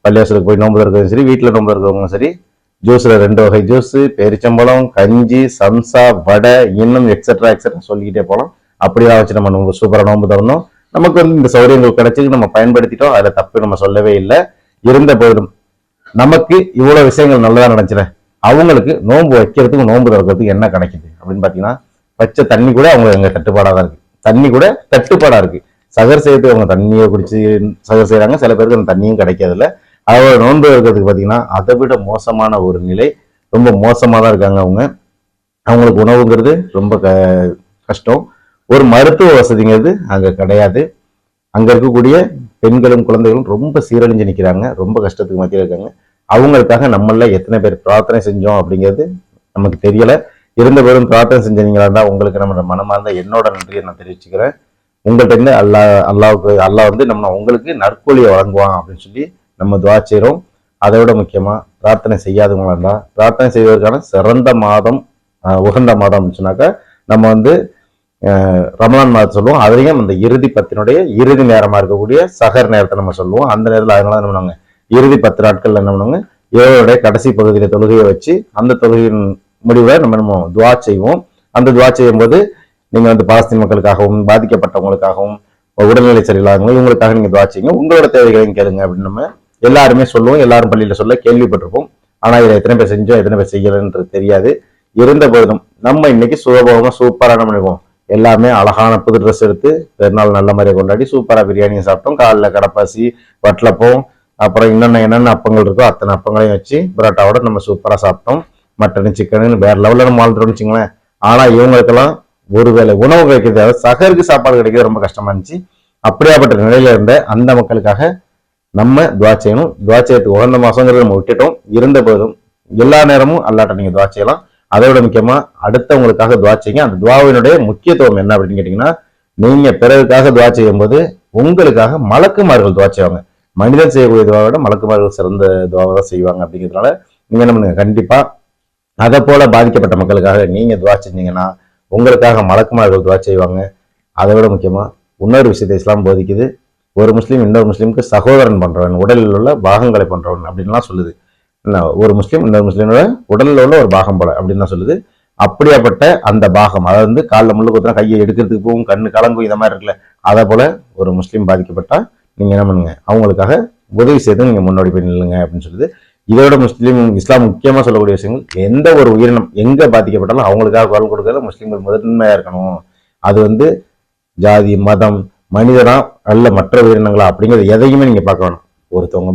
பள்ளிவாசலுக்கு போய் நோன்பு இருக்கிறதும் சரி, வீட்டில் நோன்பு இருக்கிறவங்களும் சரி, ஜூஸ்ல 2 வகை ஜூஸ், பேரிச்சம்பழம், கஞ்சி, சம்சா, வடை, இன்னும் எக்ஸெட்ரா எக்ஸெட்ரா சொல்லிக்கிட்டே போகலாம். அப்படிதான் வச்சு நம்ம நோன்பு சூப்பரா நோன்பு தரணும். நமக்கு இந்த சௌகரியங்கள் கிடைச்சி நம்ம பயன்படுத்திட்டோம். அதில் தப்பு நம்ம சொல்லவே இல்லை. இருந்த போதும் நமக்கு இவ்வளவு விஷயங்கள் நல்லதா நினைச்சிட அவங்களுக்கு நோன்பு வைக்கிறதுக்கும் நோன்பு திறக்கிறதுக்கு என்ன கிடைக்குது அப்படின்னு பாத்தீங்கன்னா, பச்சை தண்ணி கூட அவங்க எங்க தட்டுப்பாடா தான் இருக்கு. தண்ணி கூட தட்டுப்பாடா இருக்கு. சகர் செய்யறதுக்கு அவங்க தண்ணியை குடிச்சு சகர் செய்யறாங்க. சில பேருக்கு அந்த தண்ணியும் கிடைக்கிறதுல. அவங்க நோன்பு இருக்கிறதுக்கு பாத்தீங்கன்னா அதை விட மோசமான ஒரு நிலை. ரொம்ப மோசமா தான் இருக்காங்க அவங்க. அவங்களுக்கு உணவுங்கிறது ரொம்ப கஷ்டம். ஒரு மருத்துவ வசதிங்கிறது அங்க கிடையாது. அங்க இருக்கக்கூடிய பெண்களும் குழந்தைகளும் ரொம்ப சீரழிஞ்சு நிற்கிறாங்க. ரொம்ப கஷ்டத்துக்கு மத்தியில் இருக்காங்க. அவங்களுக்காக நம்மள எத்தனை பேர் பிரார்த்தனை செஞ்சோம் அப்படிங்கிறது நமக்கு தெரியல. இருந்த பேரும் பிரார்த்தனை செஞ்சீங்களா இருந்தா உங்களுக்கு நம்ம மனமார்ந்த என்னோட நன்றியை நான் தெரிவிச்சுக்கிறேன். உங்கள்கிட்ட இருந்து அல்லாஹ் வந்து நம்ம உங்களுக்கு நற்கூலியை வழங்குவான் அப்படின்னு சொல்லி நம்ம துவா செய்கிறோம். அதை விட முக்கியமா பிரார்த்தனை செய்யாதவங்களா இருந்தா பிரார்த்தனை செய்வதற்கான சிறந்த மாதம், உகந்த மாதம் அப்படின்னு சொன்னாக்கா நம்ம வந்து ரமலான் மாதத்தை சொல்லுவோம். அதுலேயும் அந்த இறுதி 10 இறுதி நேரமா இருக்கக்கூடிய சகர் நேரத்தை நம்ம சொல்லுவோம். அந்த நேரத்தில் அதனால என்ன பண்ணுவாங்க, இறுதி 10 நாட்கள்ல என்ன பண்ணுவாங்க, இரவுடைய கடைசி பகுதியில தொழுகையை வச்சு அந்த தொழுகையின் முடிவை நம்ம துவா செய்வோம். அந்த துவா செய்யும் போது நீங்க வந்து பாலஸ்தீன் மக்களுக்காகவும் பாதிக்கப்பட்டவங்களுக்காகவும் உடல்நிலை சரியில்லாதவங்களும் இவங்களுக்காக நீங்க துவா செய்யுங்க. உங்களோட தேவைகளையும் கேளுங்க அப்படின்னு நம்ம எல்லாருமே சொல்லுவோம். எல்லாரும் பள்ளியில சொல்ல கேள்விப்பட்டிருப்போம். ஆனா இதை எத்தனை பேர் செஞ்சோம் எத்தனை பேர் செய்யலன்றது தெரியாது. இருந்த போதும் நம்ம இன்னைக்கு சுகபோகமா சூப்பரா என்ன பண்ணிருக்கோம், எல்லாமே அழகான புது ட்ரெஸ் எடுத்து பெருநாள் நல்ல மாதிரியை கொண்டாடி சூப்பரா பிரியாணியை சாப்பிட்டோம். காலைல கடப்பாசி, வட்டலப்பம், அப்புறம் என்னென்ன அப்பங்கள் இருக்கோ அத்தனை அப்பங்களையும் வச்சு பரோட்டாவோட நம்ம சூப்பரா சாப்பிட்டோம். மட்டனு சிக்கனு வேற லெவலில் நம்ம வாழ்ந்துட்டோம்னு வச்சுங்களேன். ஆனா இவங்களுக்கெல்லாம் ஒருவேளை உணவு கிடைக்கிறது, அதாவது சகருக்கு சாப்பாடு கிடைக்கிறது ரொம்ப கஷ்டமா இருந்துச்சு. அப்படியாப்பட்ட நிலையில இருந்த அந்த மக்களுக்காக நம்ம துவா செய்யணும். துவா செய்யறதுக்கு உகந்த மாசங்கிறத நம்ம விட்டுட்டோம். இருந்த போதும் எல்லா நேரமும் அல்லாட்ட நீங்க துவா செய்யலாம். அதை விட முக்கியமா அடுத்தவங்களுக்காக துவா செய்யுங்க. அந்த துவாவினுடைய முக்கியத்துவம் என்ன அப்படின்னு கேட்டீங்கன்னா, நீங்க பிறருக்காக துவா செய்யும் போது உங்களுக்காக மலக்குமார்கள் துவா செய்வாங்க. மனிதன் செய்யக்கூடிய துவாவை விட மலக்குமார்கள் சிறந்த துவாவை தான் செய்வாங்க. அப்படிங்கிறதுனால நீங்க என்ன பண்ணுங்க, கண்டிப்பா அதை போல பாதிக்கப்பட்ட மக்களுக்காக நீங்க துவா செஞ்சீங்கன்னா உங்களுக்காக மலக்குமார்கள் துவா செய்வாங்க. அதை விட முக்கியமா இன்னொரு விஷயத்தை இஸ்லாம் போதிக்குது. ஒரு முஸ்லீம் இன்னொரு முஸ்லீமுக்கு சகோதரன் பண்றவன், உடலில் உள்ள பாகங்களை பண்றவன் அப்படின்லாம் சொல்லுது. ஒரு முஸ்லீம் இன்னொரு முஸ்லீமோட உடலில் உள்ள ஒரு பாகம் போல அப்படின்னு தான் சொல்லுது. அப்படியாப்பட்ட அந்த பாகம், அதாவது வந்து காலில் முள்ளு குத்துனா கையை எடுக்கிறதுக்கு போகும், கண்ணு கலங்கும், இந்த மாதிரி இருக்குல்ல, அதை போல ஒரு முஸ்லீம் பாதிக்கப்பட்டா நீங்க என்ன பண்ணுங்க, அவங்களுக்காக உதவி செய்து நீங்க முன்னோடி போய் நில்லுங்க அப்படின்னு சொல்லுது. இதோட இஸ்லாம் முக்கியமா சொல்லக்கூடிய விஷயங்கள், எந்த ஒரு உயிரினம் எங்க பாதிக்கப்பட்டாலும் அவங்களுக்காக குரல் கொடுக்கறது முஸ்லீம்கள் முதன்மையா இருக்கணும். அது வந்து ஜாதி, மதம், மனிதனா அல்ல மற்ற உயிரினங்களா அப்படிங்கிறது எதையுமே நீங்க பார்க்க வேணும். ஒருத்தவங்க